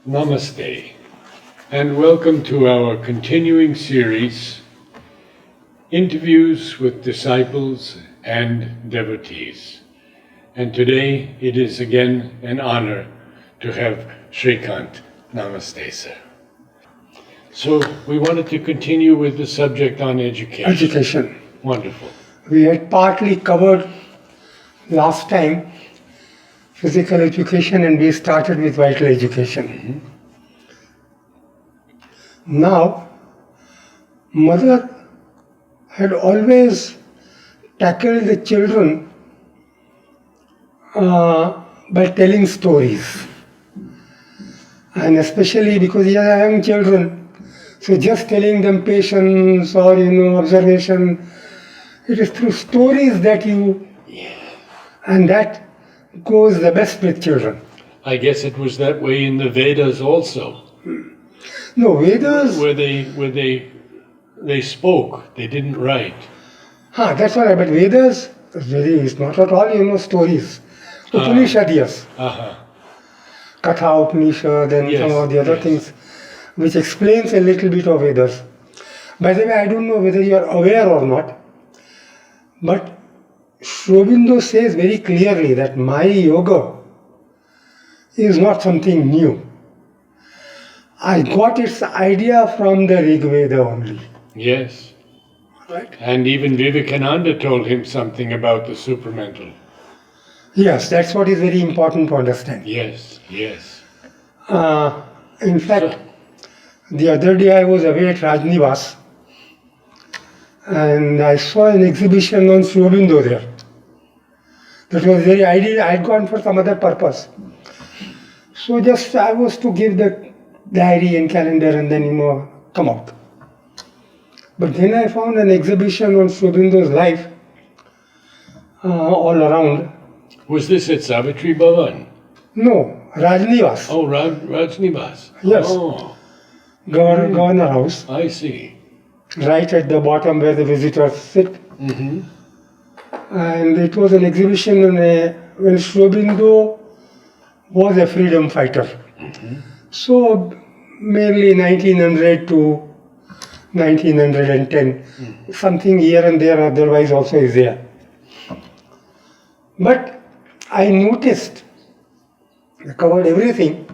Namaste, and welcome to our continuing series, Interviews with Disciples and Devotees. And today it is again an honor to have Srikant. Namaste, sir. So we wanted to continue with the subject on education. Education. Wonderful. We had partly covered last time physical education and we started with vital education. Now, mother had always tackled the children by telling stories. And especially because they are young children, so just telling them patience or observation, it is through stories that and that goes the best with children. I guess it was that way in the Vedas also. No, Vedas. Where they spoke, they didn't write. That's all right, but Vedas really is not at all, stories. Upanishad, yes. Katha Upanishad and some of the other things, which explains a little bit of Vedas. By the way, I don't know whether you are aware or not, but Aurobindo says very clearly that Maya Yoga is not something new. I got its idea from the Rig Veda only. Yes. Right? And even Vivekananda told him something about the supramental. Yes, that's what is very important to understand. Yes, yes. In fact, the other day I was away at Rajnivas and I saw an exhibition on Aurobindo there. That was very ideal. I had gone for some other purpose. So just I was to give the diary and calendar and then come out. But then I found an exhibition on Aurobindo's life all around. Was this at Savitri Bhavan? No, Rajnivas. Oh, Rajnivas. Yes. Oh. Governor House. I see. Right at the bottom where the visitors sit. Mm-hmm. And it was an exhibition when Aurobindo was a freedom fighter. Mm-hmm. So mainly 1900 to 1910. Something here and there otherwise also is there. But I noticed, they covered everything,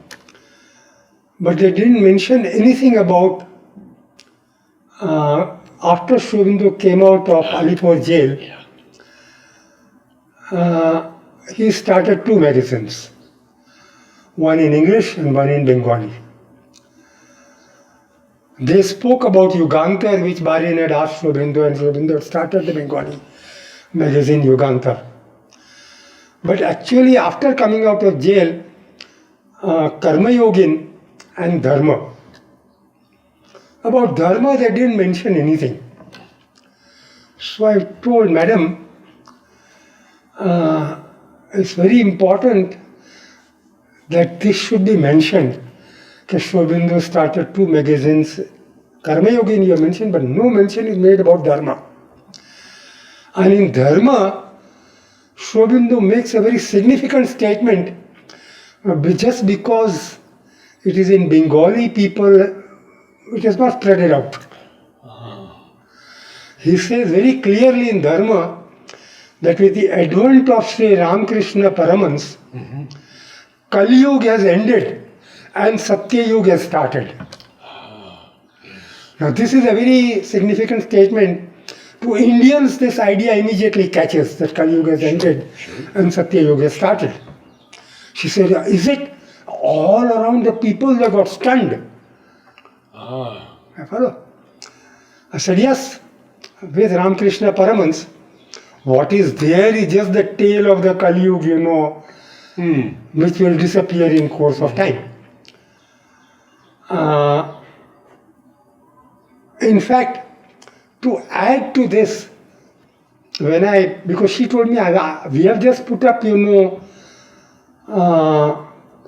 but they didn't mention anything about after Aurobindo came out of Alipur jail, he started two magazines, one in English and one in Bengali. They spoke about Yugantar, which Barin had asked Aurobindo, and Aurobindo started the Bengali magazine Yugantar. But actually, after coming out of jail, Karma Yogin and Dharma. About Dharma, they didn't mention anything. So I told Madam, it's very important that this should be mentioned. Aurobindo started two magazines. Karma Yogin you have mentioned, but no mention is made about Dharma. And in Dharma, Aurobindo makes a very significant statement, just because it is in Bengali people, it is not spread it out. He says very clearly in Dharma that with the advent of Sri Ramakrishna Paramans, Kali Yuga has ended and Satya Yuga has started. Now this is a very significant statement. To Indians, this idea immediately catches that Kali Yuga has ended and Satya Yuga has started. She said, is it? All around the people, they got stunned. I follow. I said, yes, with Ramakrishna Paramans, what is there is just the tail of the Kali Yuga, which will disappear in course of time. In fact, to add to this, because she told me, we have just put up,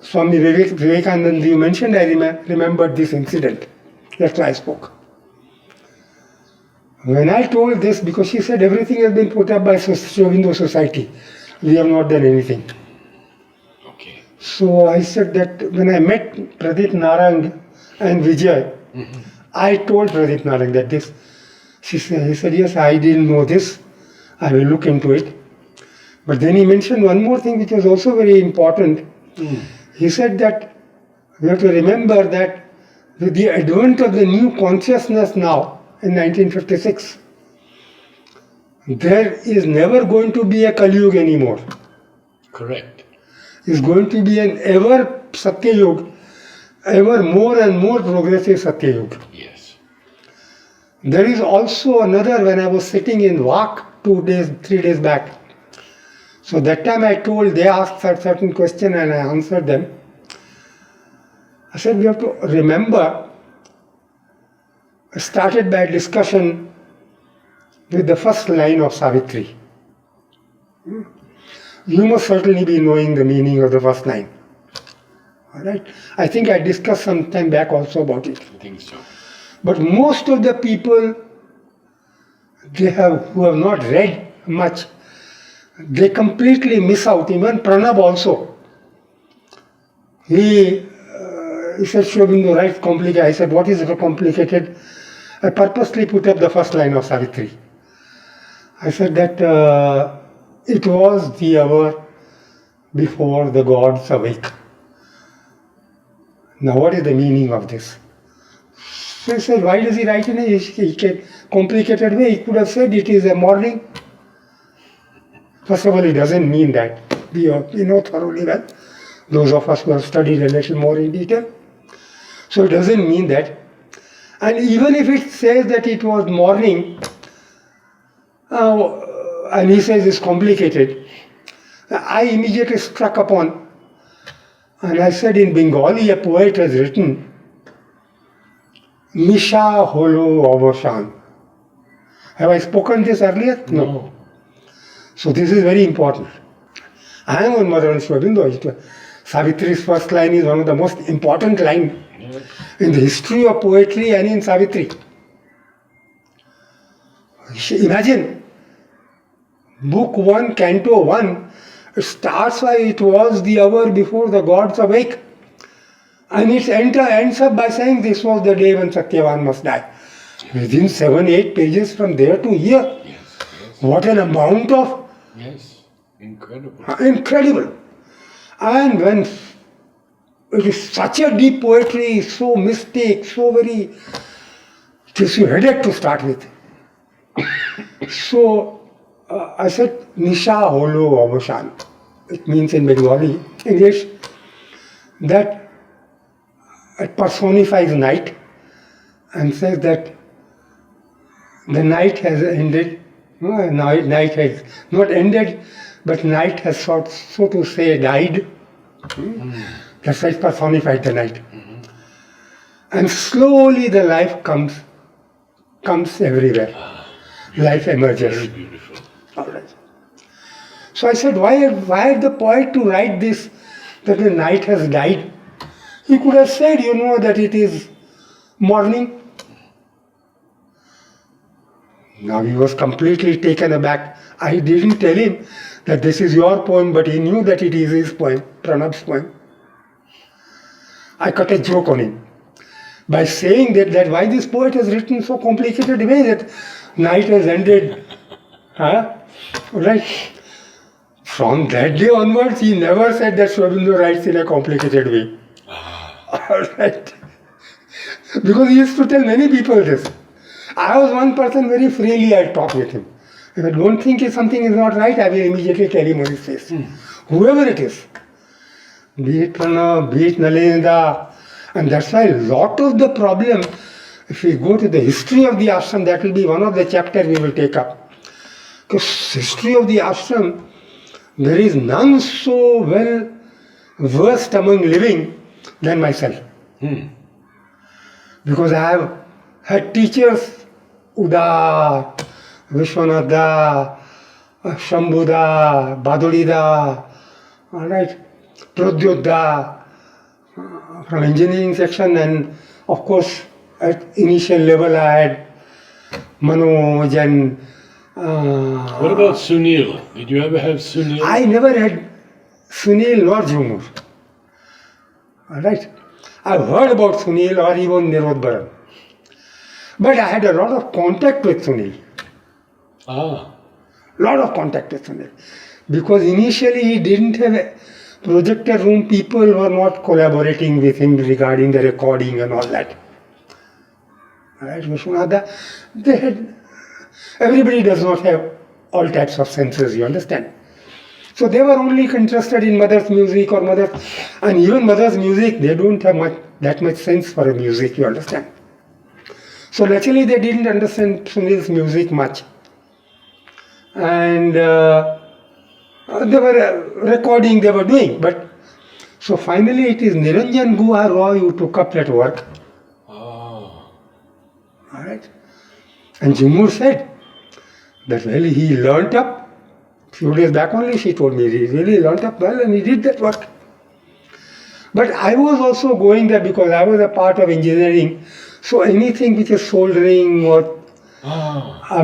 Swami Vivekananda, you mentioned, I remembered this incident. That's why I spoke. When I told this, because she said everything has been put up by Aurobindo Society, we have not done anything. Okay. So I said that when I met Pradeep Narang and Vijay, I told Pradeep Narang that this. He said, yes, I didn't know this. I will look into it. But then he mentioned one more thing which was also very important. He said that we have to remember that with the advent of the new consciousness now in 1956, there is never going to be a Kali Yuga anymore. Correct. It's going to be an ever Satya Yuga, ever more and more progressive Satya Yuga. Yes. There is also another, when I was sitting in WAC 3 days back. So that time they asked a certain question and I answered them. I said, we have to remember, I started by a discussion with the first line of Savitri. You must certainly be knowing the meaning of the first line. All right? I think I discussed some time back also about it. I think so. But most of the people, who have not read much, they completely miss out. Even Pranab also. He said, Aurobindo writes complicated. I said, what is complicated? I purposely put up the first line of Savitri. I said that it was the hour before the gods awake. Now what is the meaning of this? So I said, why does he write in a complicated way? He could have said it is a morning. First of all, it doesn't mean that. We know thoroughly well, those of us who have studied a little more in detail. So it doesn't mean that. And even if it says that it was morning, and he says it's complicated, I immediately struck upon, and I said in Bengali, a poet has written, Nisha Holo Avashan. Have I spoken this earlier? No. So this is very important. I am on Mother and Aurobindo. Savitri's first line is one of the most important lines in the history of poetry and in Savitri. Imagine, Book 1, Canto 1, it starts by it was the hour before the gods awake. And it ends up by saying this was the day when Satyavan must die. Within 7-8 pages from there to here. Yes. What an amount of... Yes. Incredible. Incredible. And when it is such a deep poetry, so mystic, so very... It gives you a headache to start with. So I said, Nisha Holo Avashan. It means in Bengali, English, that it personifies night and says that the night has ended. Night has not ended, but night has so to say died. That's why it personified the night. And slowly the life comes everywhere. Life emerges. Very beautiful. All right. So I said, why had the poet to write this, that the night has died? He could have said, that it is morning. Now he was completely taken aback. I didn't tell him that this is your poem, but he knew that it is his poem, Pranab's poem. I cut a joke on him by saying that why this poet has written so complicated way that night has ended. Right? From that day onwards, he never said that Aurobindo writes in a complicated way. Alright. Because he used to tell many people this. I was one person, very freely I talk with him. If I don't think something is not right, I will immediately tell him on his face. Whoever it is. Be it Pranab, be it Nalendra. And that's why a lot of the problem, if we go to the history of the ashram, that will be one of the chapters we will take up. Because history of the ashram, there is none so well versed among living than myself. Because I have had teachers, Uda, Vishwanatha, Shambhuda, Badurida, all right, Pradyodha, from engineering section, and of course at initial level I had Manoj and... what about Sunil? Did you ever have Sunil? I never had Sunil nor Jumur. Alright. I've heard about Sunil or even Narad, but I had a lot of contact with Sunil. Lot of contact with Sunil. Because initially he didn't have a projector room, people were not collaborating with him regarding the recording and all that. Alright, Vishwanatha, everybody does not have all types of senses, you understand? So they were only interested in mother's music and even mother's music, they don't have that much sense for a music, you understand? So naturally they didn't understand Sunil's music much. And they were recording, they were doing, but so finally it is Niranjan Guha Roy who took up that work. Alright. And Jumur said that well, he learnt up. Few days back only she told me he really learnt up well and he did that work. But I was also going there because I was a part of engineering. So anything which is soldering or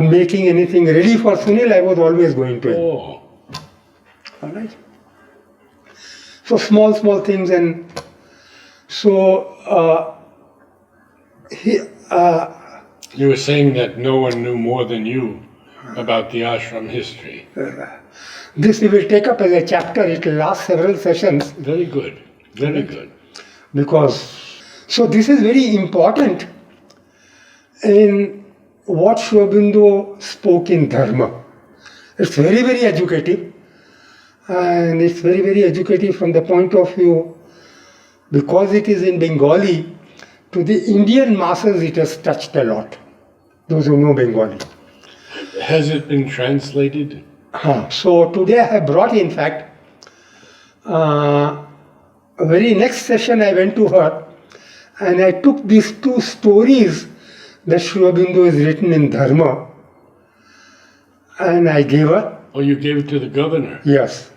making anything ready for Sunil, I was always going to him. Alright. So small things, and so you were saying that no one knew more than you about the ashram history. This we will take up as a chapter. It will last several sessions. Very good. Very good. Because so this is very important in what Aurobindo spoke in Dharma. It's very, very educative. And it's very, very educative from the point of view, because it is in Bengali, to the Indian masses it has touched a lot, those who know Bengali. Has it been translated? So today I have brought, in fact, very next session I went to her and I took these two stories that Sri Aurobindo is written in Dharma and I gave her. Oh, you gave it to the governor? Yes.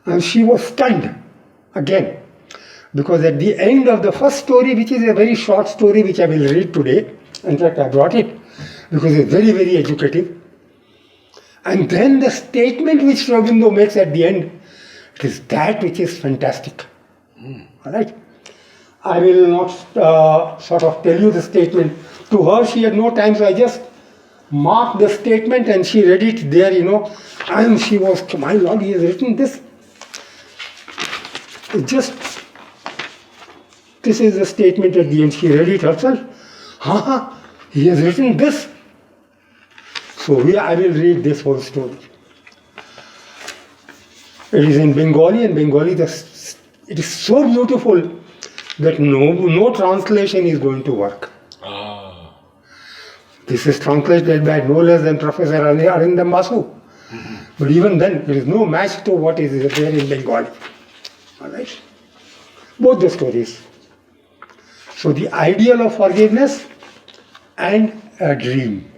And she was stunned again, because at the end of the first story, which is a very short story which I will read today, in fact I brought it because it's very, very educative, and then the statement which Sri Aurobindo makes at the end, it is that which is fantastic. Alright? I will not sort of tell you the statement. To her she had no time, so I just marked the statement and she read it there, and she was, my Lord, he has written this. This is the statement at the end. She read it herself. He has written this. So I will read this whole story. It is in Bengali, and Bengali it is so beautiful that no translation is going to work. This is translated by no less than Professor Arindam Basu. But even then, there is no match to what is there in Bengali. Alright? Both the stories. So the ideal of forgiveness and a dream.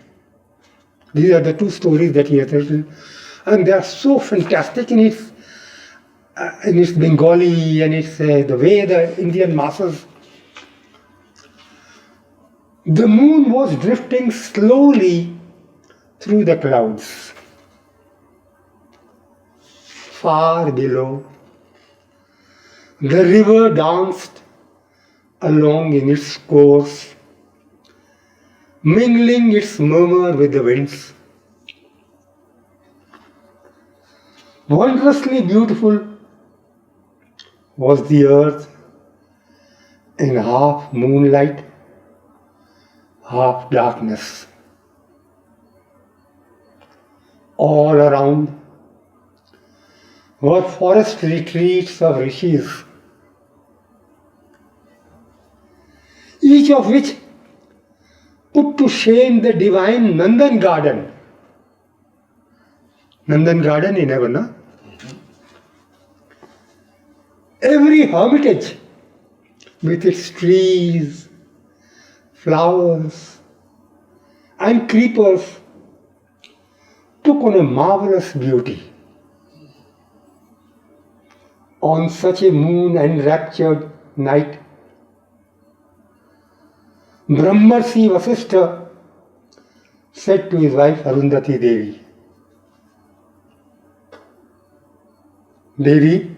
These are the two stories that he has written. And they are so fantastic in its Bengali and its the way the Indian masses. The moon was drifting slowly through the clouds. Far below, the river danced along in its course, mingling its murmur with the winds. Wondrously beautiful was the earth in half moonlight, half darkness. All around were forest retreats of rishis, each of which put to shame the divine Nandan garden. Nandan garden in heaven, huh? Every hermitage with its trees, flowers, and creepers took on a marvelous beauty. On such a moon-enraptured night, Brahmarshi Vasishtha said to his wife Arundhati Devi, Devi,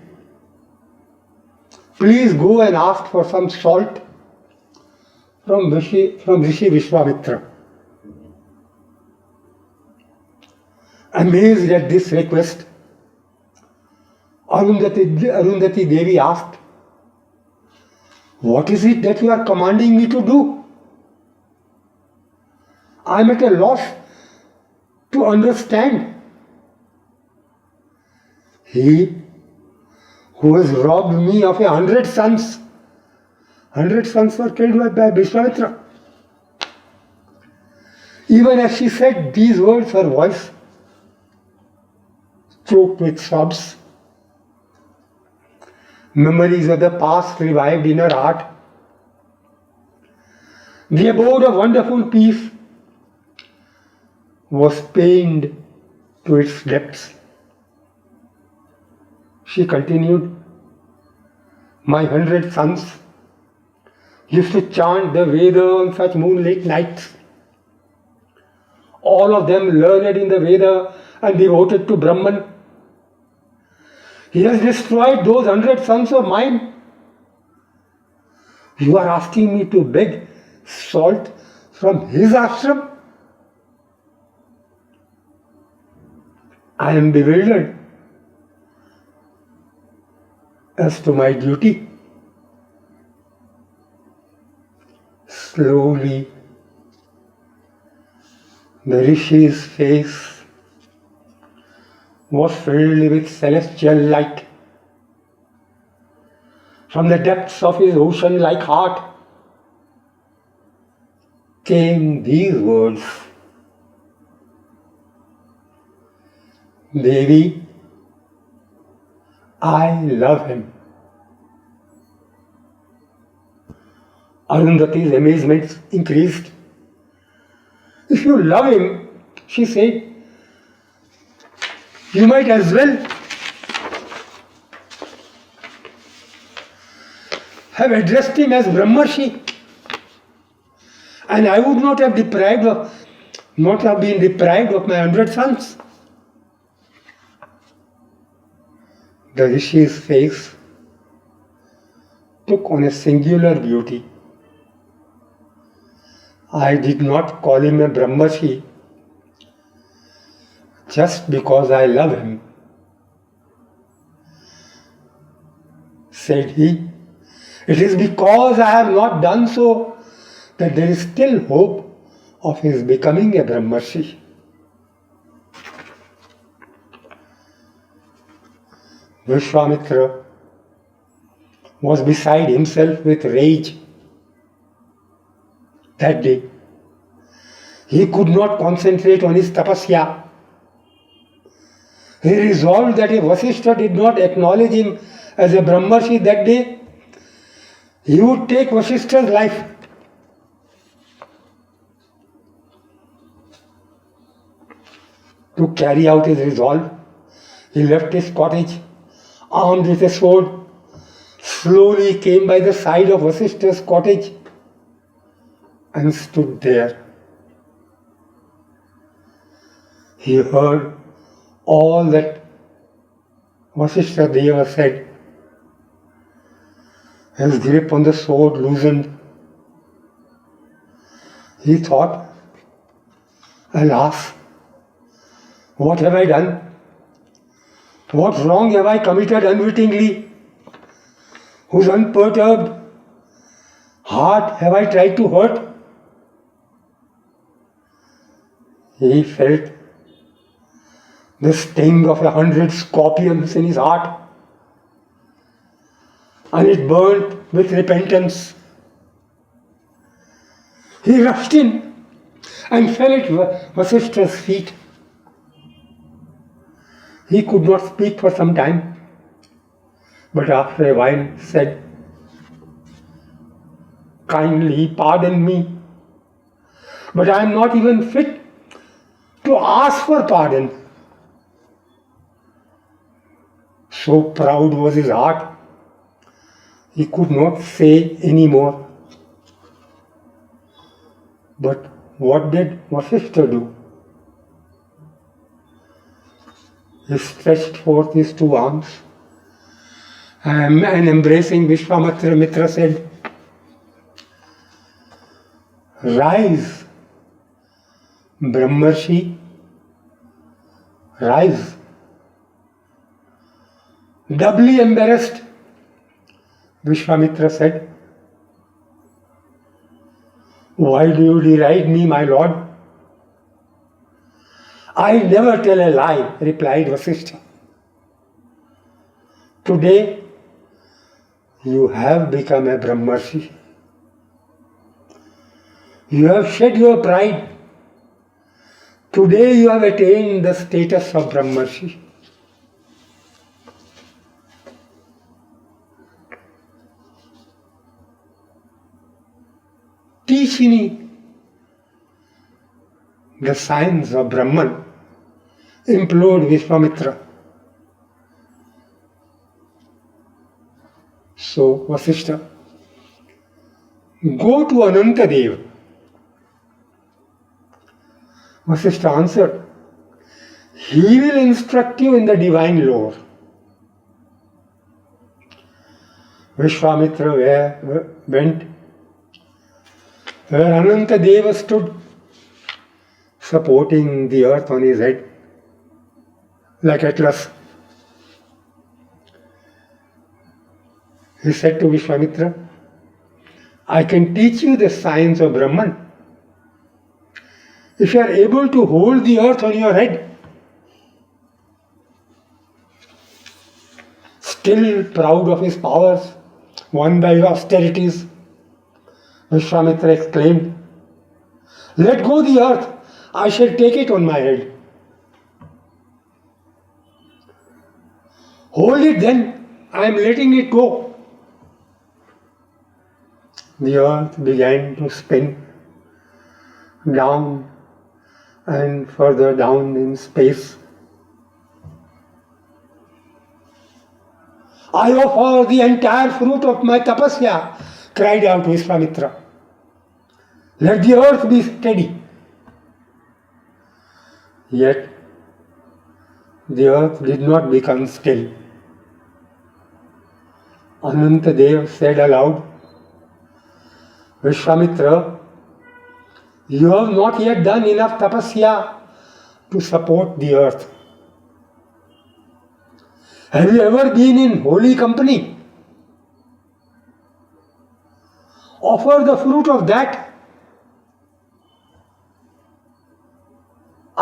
please go and ask for some salt from Rishi Vishwamitra. Amazed at this request, Arundhati Devi asked, "What is it that you are commanding me to do? I am at a loss to understand." He who has robbed me of 100 sons, 100 sons were killed by Vishwamitra. Even as she said these words, her voice choked with sobs. Memories of the past revived in her heart. The abode of wonderful peace was pained to its depths. She continued, "My 100 sons used to chant the Veda on such moonlit nights. All of them learned in the Veda and devoted to Brahman. He has destroyed those 100 sons of mine. You are asking me to beg salt from his ashram? I am bewildered as to my duty." Slowly, the Rishi's face was filled with celestial light. From the depths of his ocean-like heart came these words, "Devi, I love him." Arundhati's amazement increased. "If you love him," she said, "you might as well have addressed him as Brahmarshi, and I would not have been deprived of my 100 sons." The Rishi's face took on a singular beauty. "I did not call him a Brahmarshi just because I love him," said he. "It is because I have not done so that there is still hope of his becoming a Brahmarshi." Vishwamitra was beside himself with rage. That day, he could not concentrate on his tapasya. He resolved that if Vasishtha did not acknowledge him as a Brahmarshi that day, he would take Vasishtha's life. To carry out his resolve, he left his cottage, armed with a sword, slowly came by the side of Vasishtha's cottage and stood there. He heard all that Vasishtha Deva said. His grip on the sword loosened. He thought, "Alas, what have I done? What wrong have I committed unwittingly? Whose unperturbed heart have I tried to hurt?" He felt the sting of 100 scorpions in his heart, and it burnt with repentance. He rushed in and fell at Vasishtha's feet. He could not speak for some time, but after a while said, "Kindly pardon me, but I am not even fit to ask for pardon." So proud was his heart, he could not say any more. But what did Vasishtha do? He stretched forth his two arms And embracing Vishwamitra said, "Rise, Brahmarshi, rise." Doubly embarrassed, Vishwamitra said, "Why do you deride me, my lord?" "I never tell a lie," replied Vasishtha. "Today, you have become a Brahmarshi. You have shed your pride. Today you have attained the status of Brahmarshi. Teach me the science of Brahman," implored Vishwamitra. So Vasishtha, "Go to Anantadev." Vasishtha answered, "He will instruct you in the divine lore." Vishwamitra went where Anantadeva stood, supporting the earth on his head like Atlas. He said to Vishwamitra, "I can teach you the science of Brahman if you are able to hold the earth on your head." Still proud of his powers, won by austerities, Vishwamitra exclaimed, "Let go the earth, I shall take it on my head." "Hold it then, I am letting it go." The earth began to spin down and further down in space. "I offer the entire fruit of my tapasya," cried out Vishwamitra. "Let the earth be steady." Yet the earth did not become still. Anantadev said aloud, "Vishwamitra, you have not yet done enough tapasya to support the earth. Have you ever been in holy company? Offer the fruit of that."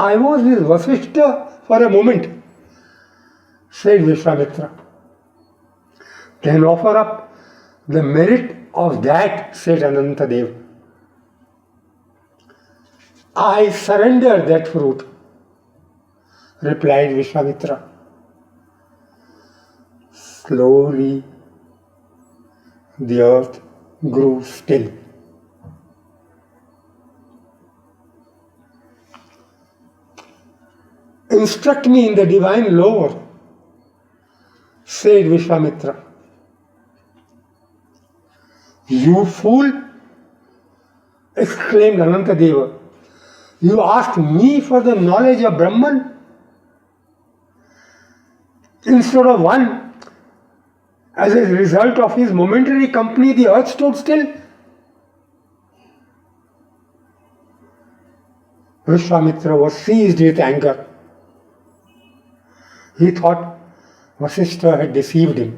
"I was with Vasishtha for a moment," said Vishwamitra. "Then offer up the merit of that," said Anantadev. "I surrender that fruit," replied Vishwamitra. Slowly, the earth grew still. "Instruct me in the divine lore," said Vishwamitra. "You fool!" exclaimed Anantadeva. "You asked me for the knowledge of Brahman instead of one. As a result of his momentary company, the earth stood still." Vishwamitra was seized with anger. He thought Vasishtha had deceived him.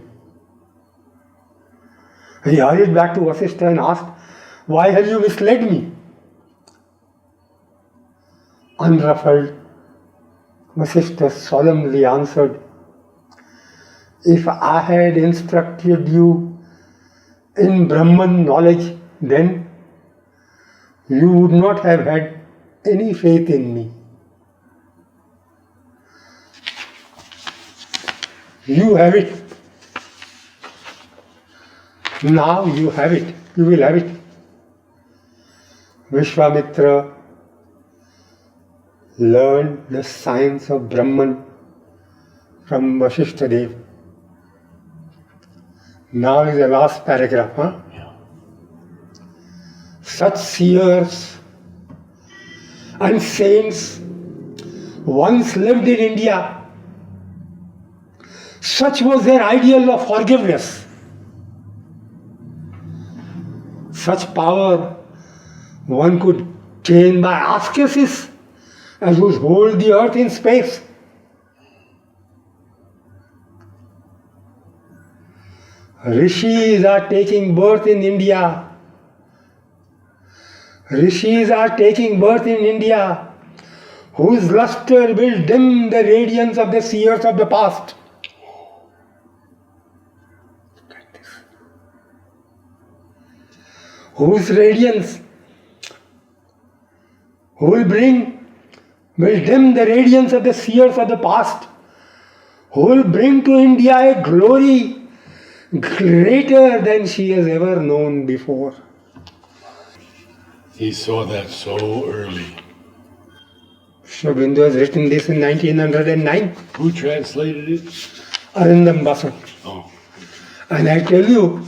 He hurried back to Vasishtha and asked, "Why have you misled me?" Unruffled, Vasishtha solemnly answered, "If I had instructed you in Brahman knowledge, then you would not have had any faith in me. You have it. Now you have it. You will have it." Vishwamitra learned the science of Brahman from Vasishtha. Now is the last paragraph. Yeah. Such seers and saints once lived in India. Such was their ideal of forgiveness. Such power one could gain by ascesis, as would hold the earth in space. Rishis are taking birth in India. Rishis are taking birth in India, whose luster will dim the radiance of the seers of the past. Whose radiance will dim the radiance of the seers of the past, who will bring to India a glory greater than she has ever known before. He saw that so early. Aurobindo has written this in 1909. Who translated it? Arindam Basu. Oh. And I tell you,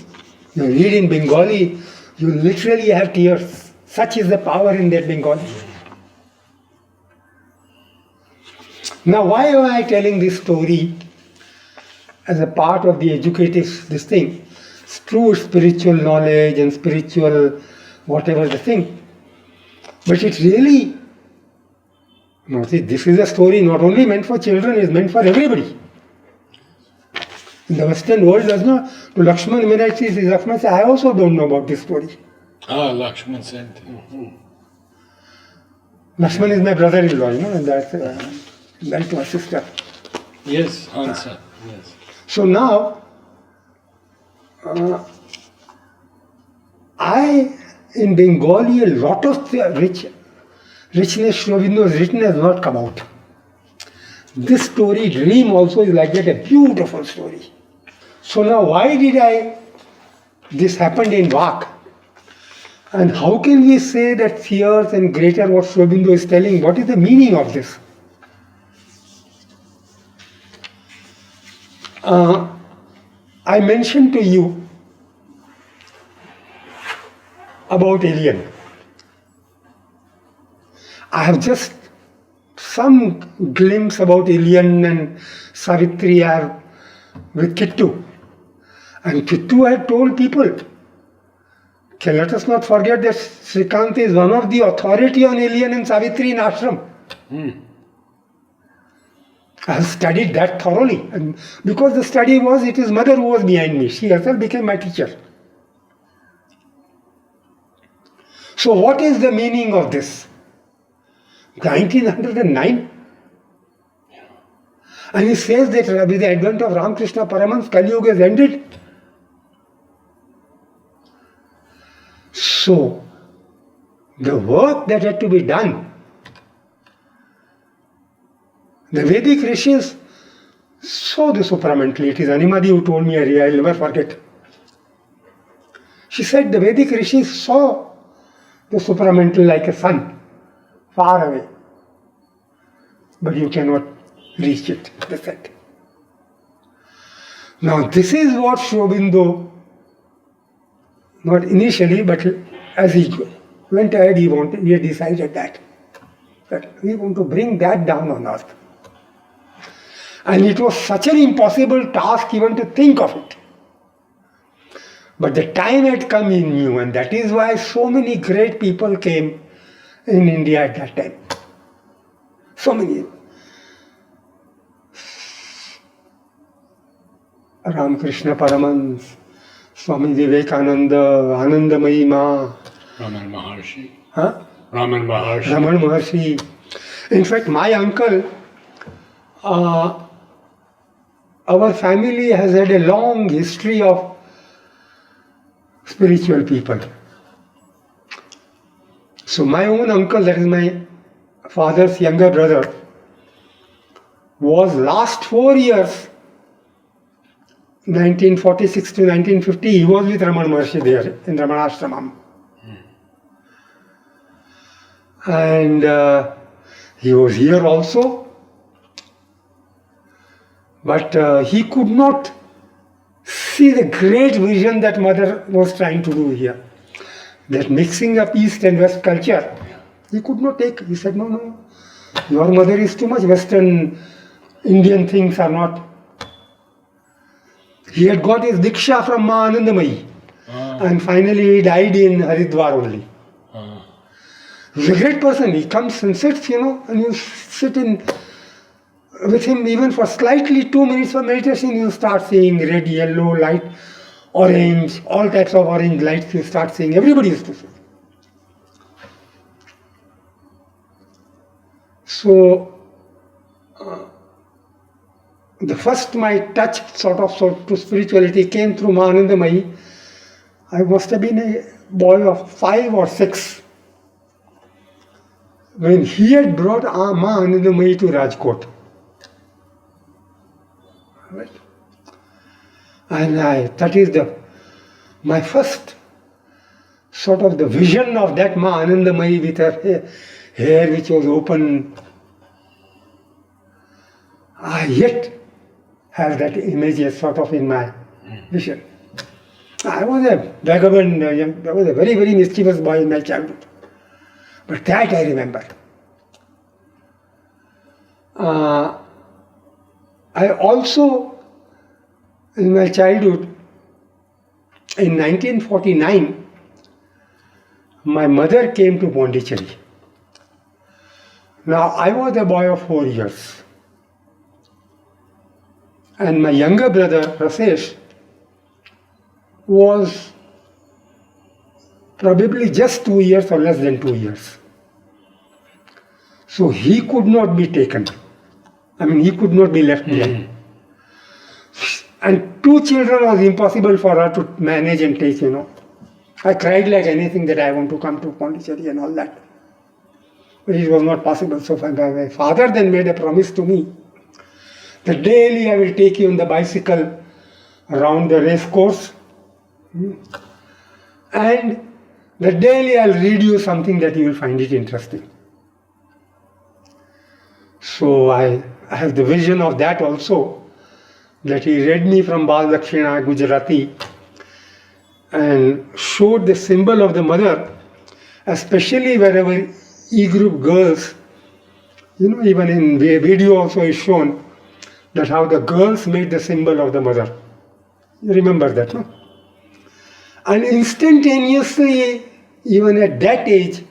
you read in Bengali, you literally have tears. Such is the power in that Bengali. Now, why am I telling this story as a part of the educative this thing? It's true spiritual knowledge and spiritual whatever the thing. But it really, this is a story not only meant for children, it's meant for everybody. In the Western world does not. To Lakshman, when I see this, Lakshman says, I also don't know about this story. Ah, Lakshman said. Mm-hmm. Lakshman is my brother-in-law, and that's my sister. Yes, Hansa. Yes. So now, in Bengali, a lot of the richness Aurobindo has written has not come out. This story, Dream, also is like that, a beautiful story. So now, why did this happened in Vak? And how can we say that fierce and greater what Aurobindo is telling? What is the meaning of this? I mentioned to you about alien. I have just some glimpse about alien and Savitri are with Kittu. And Kittu had told people, okay, let us not forget that Srikant is one of the authority on alien and Savitri in ashram. I have studied that thoroughly. And because the study was, it is mother who was behind me. She herself became my teacher. So what is the meaning of this? 1909? And he says that with the advent of Ramakrishna Paramahans, Kali Yuga has ended. So, the work that had to be done, the Vedic rishis saw the supramental. It is Animadi who told me earlier, I'll never forget. She said the Vedic rishis saw the supramental like a sun, far away. But you cannot reach it, they said. Now this is what Aurobindo, not initially, but as he went ahead, he had decided that we want to bring that down on earth. And it was such an impossible task even to think of it. But the time had come in new, and that is why so many great people came in India at that time. So many. Ramakrishna Paramahans, Swami Vivekananda, Anandamayi Ma. Raman Maharshi. Huh? Raman Maharshi. Raman Maharshi. In fact, my uncle, our family has had a long history of spiritual people. So my own uncle, that is my father's younger brother, was last 4 years, 1946 to 1950, he was with Raman Maharshi there in Ramanashramam. And he was here also. But he could not see the great vision that mother was trying to do here. That mixing up East and West culture, he could not take. He said, no, your mother is too much Western, Indian things are not He had got his Diksha from Ma Anandamayi. And finally he died in Haridwar only. He's a great person. He comes and sits, and you sit in with him even for slightly 2 minutes of meditation, you start seeing red, yellow, light, orange, all types of orange lights you start seeing. Everybody used to see. So, the first my touch to spirituality came through Mahanandamayi. I must have been a boy of 5 or 6 when he had brought Mahanandamayi to Rajkot. Right? And that is my first sort of the vision of that Ma Anandamayi with her hair which was open. I yet have that image sort of in my vision. I was a vagabond, I was a very, very mischievous boy in my childhood. But that I remember. I also, in my childhood, in 1949, my mother came to Pondicherry. Now, I was a boy of 4 years. And my younger brother, Rasesh, was probably just 2 years or less than 2 years. So he could not be taken. He could not be left behind. And 2 children was impossible for her to manage and take, I cried like anything that I want to come to Pondicherry and all that. But it was not possible. So my father then made a promise to me that daily I will take you on the bicycle around the race course. And that daily I'll read you something that you will find it interesting. So I have the vision of that also, that he read me from Bal Dakshina Gujarati and showed the symbol of the mother, especially wherever E-group girls, even in video also is shown that how the girls made the symbol of the mother. You remember that, no? And instantaneously, even at that age,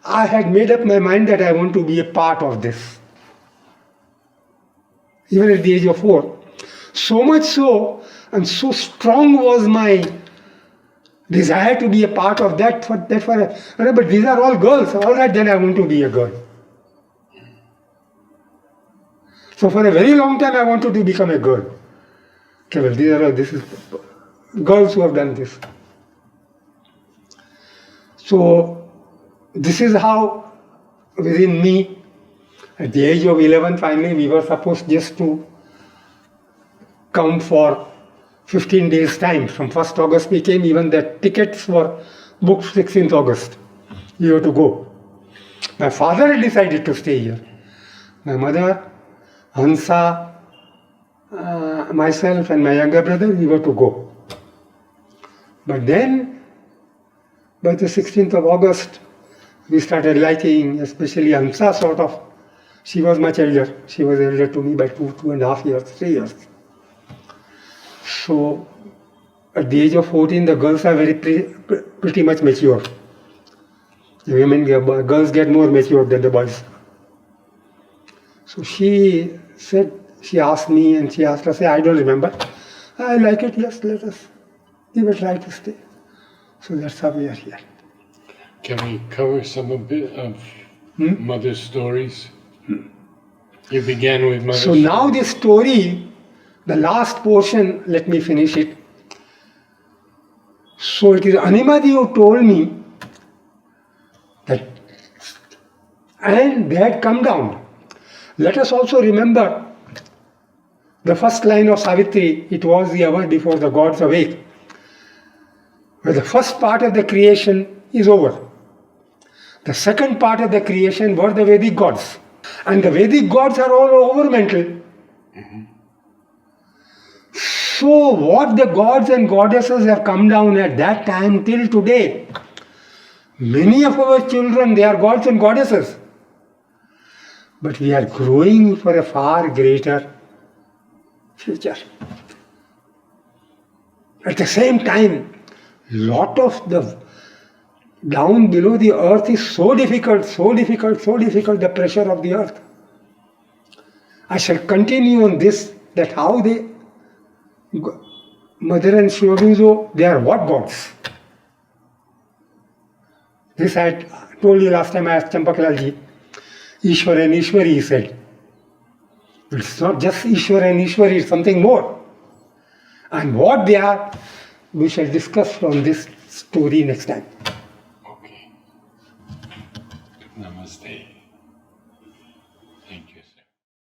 I had made up my mind that I want to be a part of this. Even at the age of 4. So much so, and so strong was my desire to be a part of that. But these are all girls. All right, then I want to be a girl. So for a very long time, I wanted to become a girl. Okay, well, this is girls who have done this. So this is how within me, at the age of 11, finally, we were supposed just to come for 15 days' time. From 1st August we came, even the tickets were booked 16th August. You have to go. My father had decided to stay here. My mother, Hansa, myself and my younger brother, we were to go. But then, by the 16th of August, we started liking, especially Hansa sort of. She was much elder. She was elder to me by 2.5 years, 3 years. So, at the age of 14, the girls are pretty much mature. The girls get more mature than the boys. So she asked me and she asked us, I don't remember. I like it, yes, let us give a try to stay. So that's how we are here. Can we cover some of Mother's stories? You began with Mother's story. So now this story, the last portion, let me finish it. So it is Animadi who told me that, and they had come down. Let us also remember the first line of Savitri, it was the hour before the gods awake, where the first part of the creation is over. The second part of the creation were the Vedic gods. And the Vedic gods are all over mental. Mm-hmm. So what the gods and goddesses have come down at that time till today, many of our children, they are gods and goddesses. But we are growing for a far greater future. At the same time, lot of the down below the earth is so difficult, the pressure of the earth. I shall continue on this, that how they, Mother and Sri Aurobindo, they are what gods? This I told you last time I asked Champaklaji. Ishwar and Ishwari, he said. It's not just Ishwar and Ishwari, it's something more. And what they are, we shall discuss from this story next time.